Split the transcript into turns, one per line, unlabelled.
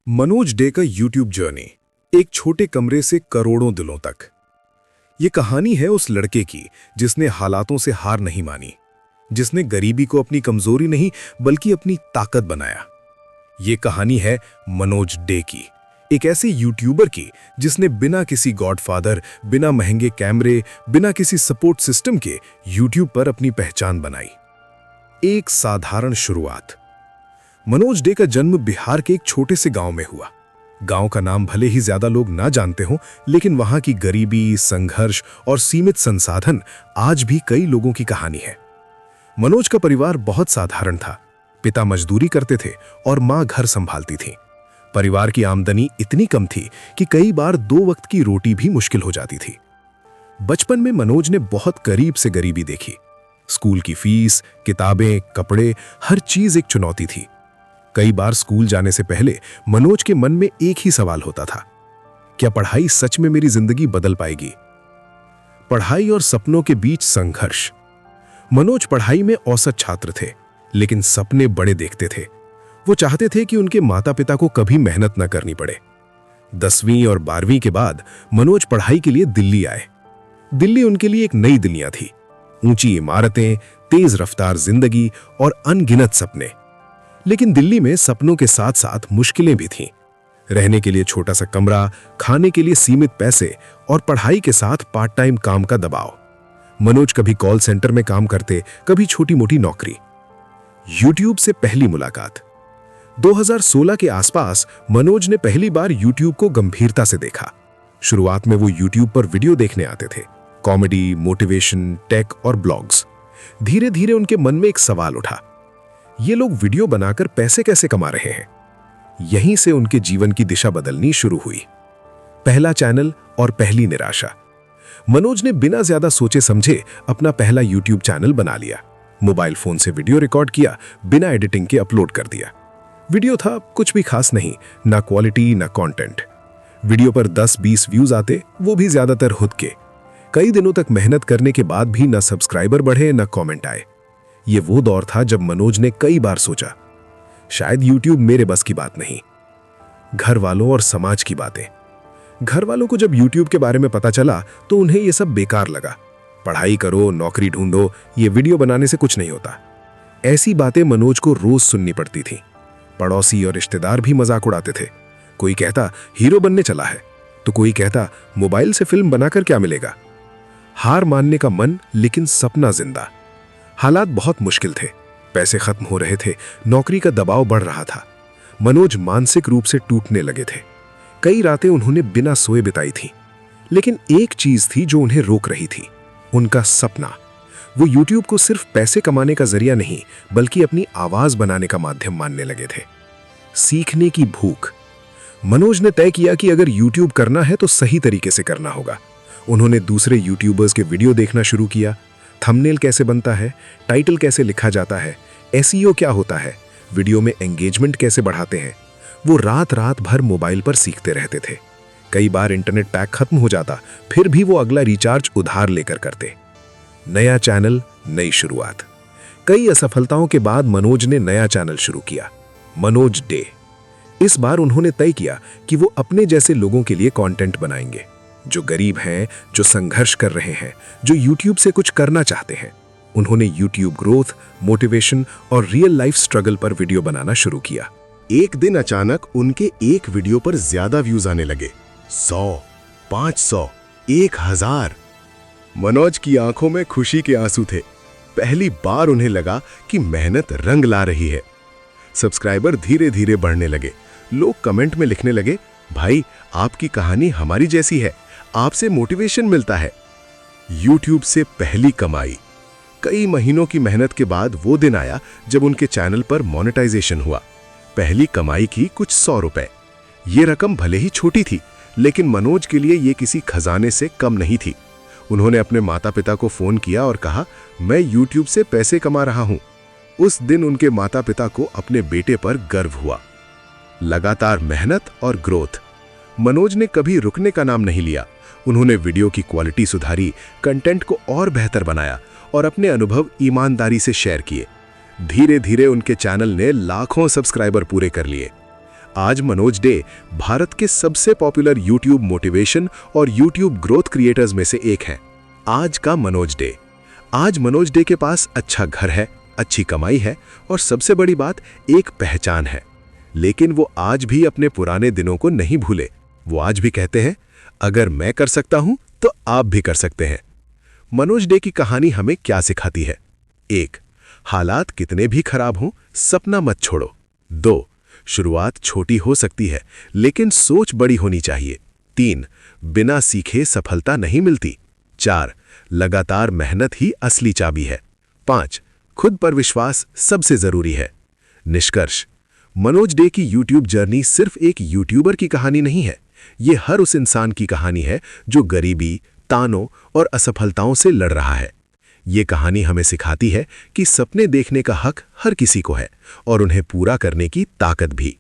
Manoj day का YouTube journey, एक छोटे कमरे से करोड़ों दिलों तक। ये कहानी है उस लड़के की जिसने हालातों से हार नहीं मानी, जिसने गरीबी को अपनी कमजोरी नहीं बल्कि अपनी ताकत बनाया। ये कहानी है मनोज डे की, एक ऐसे यूट्यूबर की जिसने बिना किसी गॉडफादर, बिना महंगे कैमरे, बिना किसी सपोर्ट सिस्टम के यूट्यूब पर अपनी पहचान बनाई। एक साधारण शुरुआत। मनोज डे का जन्म बिहार के एक छोटे से गांव में हुआ। गांव का नाम भले ही ज्यादा लोग ना जानते हों, लेकिन वहां की गरीबी, संघर्ष और सीमित संसाधन आज भी कई लोगों की कहानी है। मनोज का परिवार बहुत साधारण था। पिता मजदूरी करते थे और मां घर संभालती थी। परिवार की आमदनी इतनी कम थी कि कई बार 2 वक्त की रोटी भी मुश्किल हो जाती थी। बचपन में मनोज ने बहुत करीब से गरीबी देखी। स्कूल की फीस, किताबें, कपड़े, हर चीज एक चुनौती थी। कई बार स्कूल जाने से पहले मनोज के मन में एक ही सवाल होता था, क्या पढ़ाई सच में मेरी जिंदगी बदल पाएगी? पढ़ाई और सपनों के बीच संघर्ष। मनोज पढ़ाई में औसत छात्र थे, लेकिन सपने बड़े देखते थे। वो चाहते थे कि उनके माता पिता को कभी मेहनत न करनी पड़े। 10वीं और 12वीं के बाद मनोज पढ़ाई के लिए दिल्ली आए। दिल्ली उनके लिए एक नई दुनिया थी। ऊंची इमारतें, तेज रफ्तार जिंदगी और अनगिनत सपने। लेकिन दिल्ली में सपनों के साथ साथ मुश्किलें भी थीं। रहने के लिए छोटा सा कमरा, खाने के लिए सीमित पैसे और पढ़ाई के साथ पार्ट टाइम काम का दबाव। मनोज कभी कॉल सेंटर में काम करते, कभी छोटी मोटी नौकरी। यूट्यूब से पहली मुलाकात। 2016 के आसपास मनोज ने पहली बार यूट्यूब को गंभीरता से देखा। शुरुआत में वो यूट्यूब पर वीडियो देखने आते थे, कॉमेडी, मोटिवेशन, टेक और ब्लॉग्स। धीरे धीरे उनके मन में एक सवाल उठा, ये लोग वीडियो बनाकर पैसे कैसे कमा रहे हैं? यहीं से उनके जीवन की दिशा बदलनी शुरू हुई। पहला चैनल और पहली निराशा। मनोज ने बिना ज्यादा सोचे समझे अपना पहला यूट्यूब चैनल बना लिया। मोबाइल फोन से वीडियो रिकॉर्ड किया, बिना एडिटिंग के अपलोड कर दिया। वीडियो था कुछ भी खास नहीं, ना क्वालिटी ना कंटेंट। वीडियो पर 10-20 व्यूज आते, वो भी ज्यादातर खुद के। कई दिनों तक मेहनत करने के बाद भी ना सब्सक्राइबर बढ़े ना कमेंट आए। ये वो दौर था जब मनोज ने कई बार सोचा, शायद यूट्यूब मेरे बस की बात नहीं। घर वालों और समाज की बातें। घर वालों को जब यूट्यूब के बारे में पता चला तो उन्हें यह सब बेकार लगा। पढ़ाई करो, नौकरी ढूंढो, ये वीडियो बनाने से कुछ नहीं होता। ऐसी बातें मनोज को रोज सुननी पड़ती थी। पड़ोसी और रिश्तेदार भी मजाक उड़ाते थे। कोई कहता हीरो बनने चला है, तो कोई कहता मोबाइल से फिल्म बनाकर क्या मिलेगा। हार मानने का मन, लेकिन सपना जिंदा। हालात बहुत मुश्किल थे। पैसे खत्म हो रहे थे, नौकरी का दबाव बढ़ रहा था। मनोज मानसिक रूप से टूटने लगे थे। कई रातें उन्होंने बिना सोए बिताई थी। लेकिन एक चीज थी जो उन्हें रोक रही थी, उनका सपना। वो यूट्यूब को सिर्फ पैसे कमाने का जरिया नहीं, बल्कि अपनी आवाज बनाने का माध्यम मानने लगे थे। सीखने की भूख। मनोज ने तय किया कि अगर यूट्यूब करना है तो सही तरीके से करना होगा। उन्होंने दूसरे यूट्यूबर्स के वीडियो देखना शुरू किया। थंबनेल कैसे बनता है, टाइटल कैसे लिखा जाता है, एसईओ क्या होता है, वीडियो में एंगेजमेंट कैसे बढ़ाते हैं। वो रात भर मोबाइल पर सीखते रहते थे। कई बार इंटरनेट पैक खत्म हो जाता, फिर भी वो अगला रिचार्ज उधार लेकर करते। नया चैनल, नई शुरुआत। कई असफलताओं के बाद मनोज ने नया चैनल शुरू किया, मनोज डे। इस बार उन्होंने तय किया कि वो अपने जैसे लोगों के लिए कंटेंट बनाएंगे, जो गरीब हैं, जो संघर्ष कर रहे हैं, जो यूट्यूब से कुछ करना चाहते हैं। उन्होंने यूट्यूब ग्रोथ, मोटिवेशन और रियल लाइफ स्ट्रगल पर वीडियो बनाना शुरू किया।
एक दिन अचानक उनके एक वीडियो पर ज्यादा व्यूज आने लगे। 100, 500, 1000। मनोज की आंखों में खुशी के आंसू थे। पहली बार उन्हें लगा कि मेहनत रंग ला रही है। सब्सक्राइबर धीरे धीरे बढ़ने लगे। लोग कमेंट में लिखने लगे, भाई आपकी कहानी हमारी जैसी है, आपसे मोटिवेशन मिलता है। यूट्यूब से पहली कमाई। कई महीनों की मेहनत के बाद वो दिन आया जब उनके चैनल पर मोनेटाइजेशन हुआ। पहली कमाई की कुछ 100 रुपए। ये रकम भले ही छोटी थी, लेकिन मनोज के लिए ये किसी खजाने से कम नहीं थी। उन्होंने अपने माता पिता को फोन किया और कहा, मैं यूट्यूब से पैसे कमा रहा हूं। उस दिन उनके माता पिता को अपने बेटे पर गर्व हुआ। लगातार मेहनत और ग्रोथ। मनोज ने कभी रुकने का नाम नहीं लिया। उन्होंने वीडियो की क्वालिटी सुधारी, कंटेंट को और बेहतर बनाया और अपने अनुभव ईमानदारी से शेयर किए। धीरे धीरे उनके चैनल ने लाखों सब्सक्राइबर पूरे कर लिए। आज मनोज डे भारत के सबसे पॉपुलर यूट्यूब मोटिवेशन और यूट्यूब ग्रोथ क्रिएटर्स में से एक हैं। आज का मनोज डे। आज मनोज डे के पास अच्छा घर है, अच्छी कमाई है और सबसे बड़ी बात एक पहचान है। लेकिन वो आज भी अपने पुराने दिनों को नहीं भूले। वो आज भी कहते हैं, अगर मैं कर सकता हूं तो आप भी कर सकते हैं। मनोज डे की कहानी हमें क्या सिखाती है? 1. हालात कितने भी खराब हों, सपना मत छोड़ो। 2. शुरुआत छोटी हो सकती है, लेकिन सोच बड़ी होनी चाहिए। 3. बिना सीखे सफलता नहीं मिलती। 4. लगातार मेहनत ही असली चाबी है। 5. खुद पर विश्वास सबसे जरूरी है। निष्कर्ष, मनोज डे की यूट्यूब जर्नी सिर्फ एक यूट्यूबर की कहानी नहीं है। ये हर उस इंसान की कहानी है जो गरीबी, तानों और असफलताओं से लड़ रहा है। ये कहानी हमें सिखाती है कि सपने देखने का हक हर किसी को है और उन्हें पूरा करने की ताकत भी।